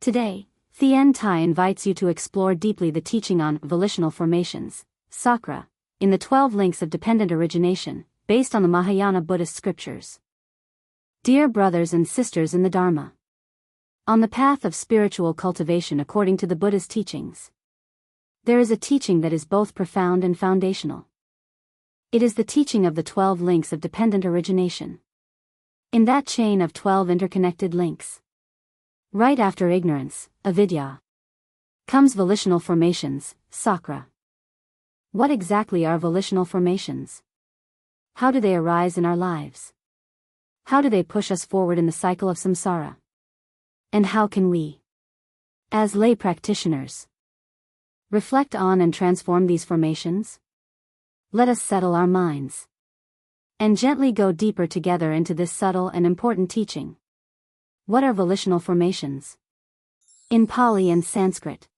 Today, Thien Tai invites you to explore deeply the teaching on volitional formations, sakra, in the 12 links of dependent origination, based on the Mahayana Buddhist scriptures. Dear brothers and sisters in the Dharma, on the path of spiritual cultivation according to the Buddha's teachings, there is a teaching that is both profound and foundational. It is the teaching of the 12 links of dependent origination. In that chain of 12 interconnected links, right after ignorance, avidya, comes volitional formations, sakra. What exactly are volitional formations? How do they arise in our lives? How do they push us forward in the cycle of samsara? And how can we, as lay practitioners, reflect on and transform these formations? Let us settle our minds and gently go deeper together into this subtle and important teaching. What are volitional formations? In Pali and Sanskrit,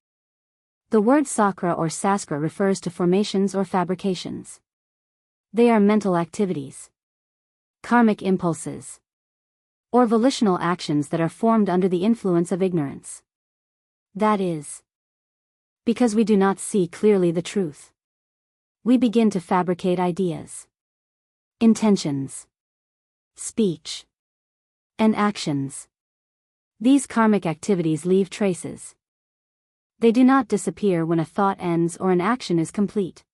the word sakra or saskra refers to formations or fabrications. They are mental activities, karmic impulses, or volitional actions that are formed under the influence of ignorance. That is, because we do not see clearly the truth, we begin to fabricate ideas, intentions, speech, and actions. These karmic activities leave traces. They do not disappear when a thought ends or an action is complete.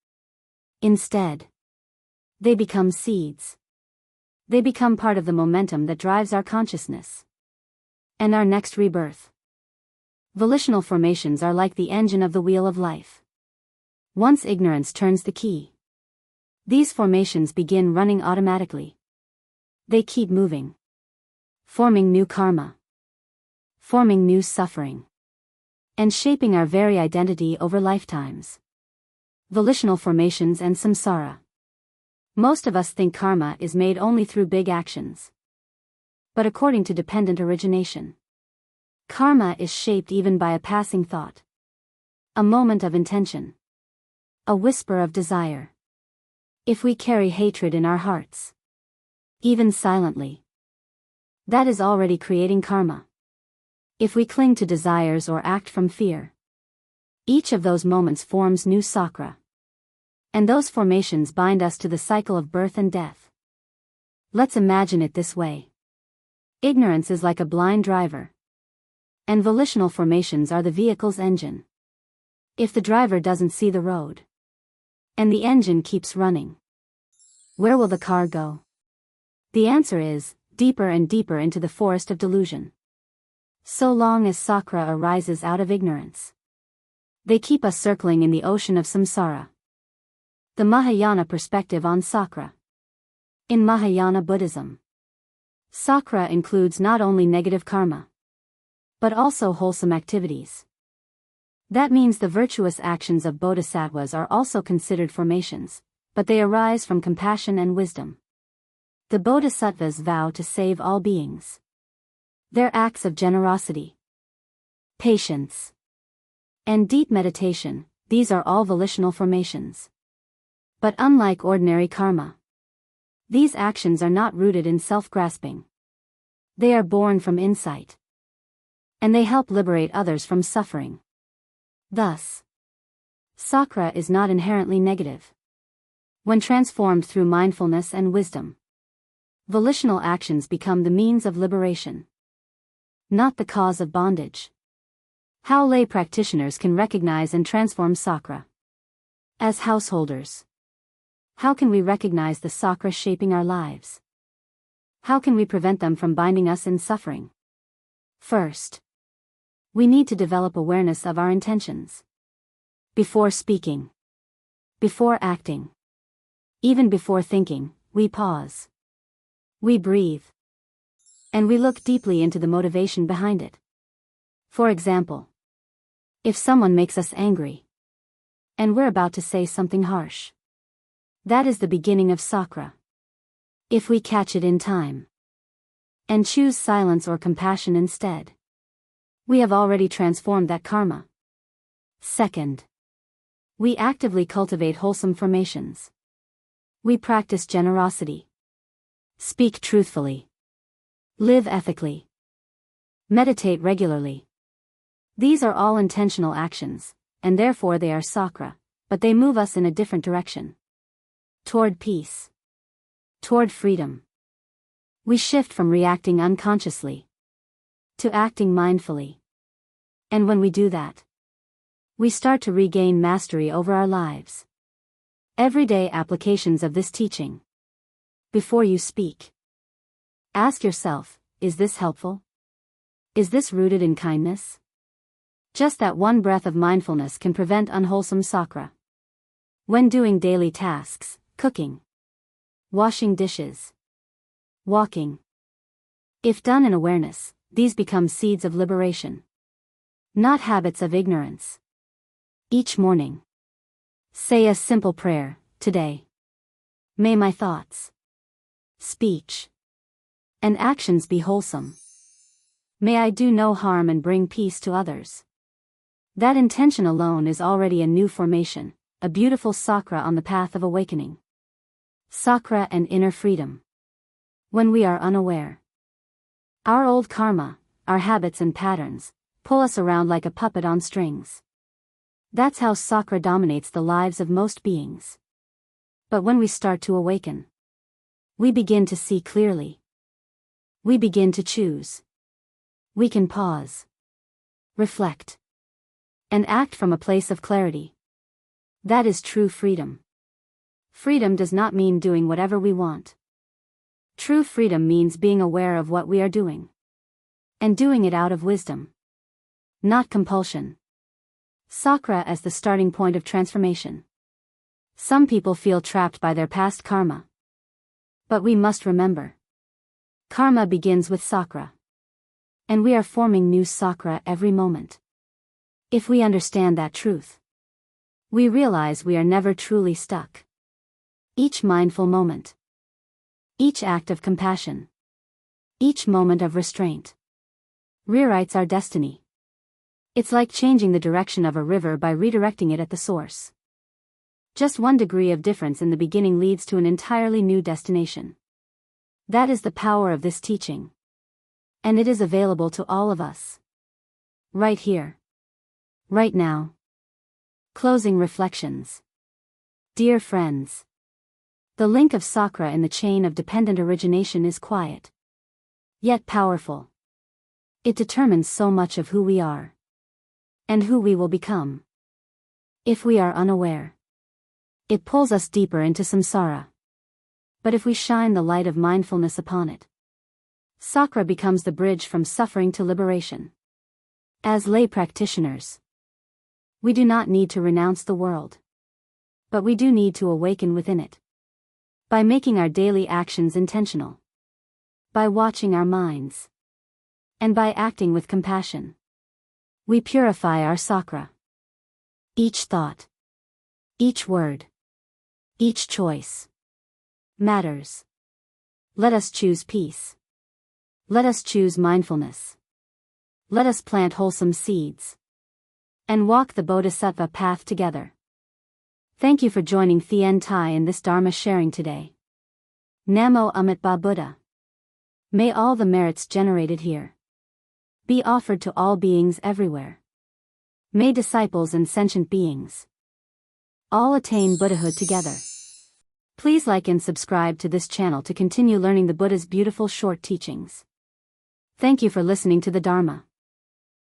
Instead, they become seeds. They become part of the momentum that drives our consciousness and our next rebirth. Volitional formations are like the engine of the wheel of life. Once ignorance turns the key, these formations begin running automatically. They keep moving, forming new karma, forming new suffering, and shaping our very identity over lifetimes. Volitional formations and samsara. Most of us think karma is made only through big actions. But according to dependent origination, karma is shaped even by a passing thought, a moment of intention, a whisper of desire. If we carry hatred in our hearts, even silently, that is already creating karma. If we cling to desires or act from fear, each of those moments forms new sakra. And those formations bind us to the cycle of birth and death. Let's imagine it this way. Ignorance is like a blind driver, and volitional formations are the vehicle's engine. If the driver doesn't see the road, and the engine keeps running, where will the car go? The answer is, deeper and deeper into the forest of delusion. So long as sakra arises out of ignorance, they keep us circling in the ocean of samsara. The Mahayana perspective on sakra. In Mahayana Buddhism, sakra includes not only negative karma, but also wholesome activities. That means the virtuous actions of bodhisattvas are also considered formations, but they arise from compassion and wisdom. The bodhisattvas vow to save all beings. Their acts of generosity, patience, and deep meditation, these are all volitional formations. But unlike ordinary karma, these actions are not rooted in self-grasping. They are born from insight, and they help liberate others from suffering. Thus, sakra is not inherently negative. When transformed through mindfulness and wisdom, volitional actions become the means of liberation, not the cause of bondage. How lay practitioners can recognize and transform sakra. As householders, how can we recognize the sakra shaping our lives? How can we prevent them from binding us in suffering? First, we need to develop awareness of our intentions. Before speaking, before acting, even before thinking, we pause. We breathe. And we look deeply into the motivation behind it. For example, if someone makes us angry, and we're about to say something harsh, that is the beginning of sakra. If we catch it in time, and choose silence or compassion instead, we have already transformed that karma. Second, we actively cultivate wholesome formations. We practice generosity, speak truthfully, live ethically, meditate regularly, These are all intentional actions, and therefore they are sakra, but they move us in a different direction. Toward peace. Toward freedom. We shift from reacting unconsciously to acting mindfully. And when we do that, we start to regain mastery over our lives. Everyday applications of this teaching. Before you speak, ask yourself, is this helpful? Is this rooted in kindness? Just that one breath of mindfulness can prevent unwholesome sakra. When doing daily tasks, cooking, washing dishes, walking. If done in awareness, these become seeds of liberation, not habits of ignorance. Each morning, say a simple prayer, today. May my thoughts, speech, and actions be wholesome. May I do no harm and bring peace to others. That intention alone is already a new formation, a beautiful sakra on the path of awakening. Sakra and inner freedom. When we are unaware, our old karma, our habits and patterns, pull us around like a puppet on strings. That's how sakra dominates the lives of most beings. But when we start to awaken, we begin to see clearly. We begin to choose. We can pause, reflect, and act from a place of clarity. That is true freedom. Freedom does not mean doing whatever we want. True freedom means being aware of what we are doing, and doing it out of wisdom, not compulsion. Sakra as the starting point of transformation. Some people feel trapped by their past karma. But we must remember, karma begins with sakra. And we are forming new sakra every moment. If we understand that truth, we realize we are never truly stuck. Each mindful moment, each act of compassion, each moment of restraint, rewrites our destiny. It's like changing the direction of a river by redirecting it at the source. Just 1 degree of difference in the beginning leads to an entirely new destination. That is the power of this teaching. And it is available to all of us. Right here. Right now. Closing reflections. Dear friends, the link of sakra in the chain of dependent origination is quiet, yet powerful. It determines so much of who we are and who we will become. If we are unaware, it pulls us deeper into samsara. But if we shine the light of mindfulness upon it, sakra becomes the bridge from suffering to liberation. As lay practitioners, we do not need to renounce the world, but we do need to awaken within it. By making our daily actions intentional, by watching our minds, and by acting with compassion, we purify our sakra. Each thought, each word, each choice matters. Let us choose peace. Let us choose mindfulness. Let us plant wholesome seeds and walk the bodhisattva path together. Thank you for joining Thien Tai in this Dharma sharing today. Namo Amitabha Buddha. May all the merits generated here be offered to all beings everywhere. May disciples and sentient beings all attain Buddhahood together. Please like and subscribe to this channel to continue learning the Buddha's beautiful short teachings. Thank you for listening to the Dharma.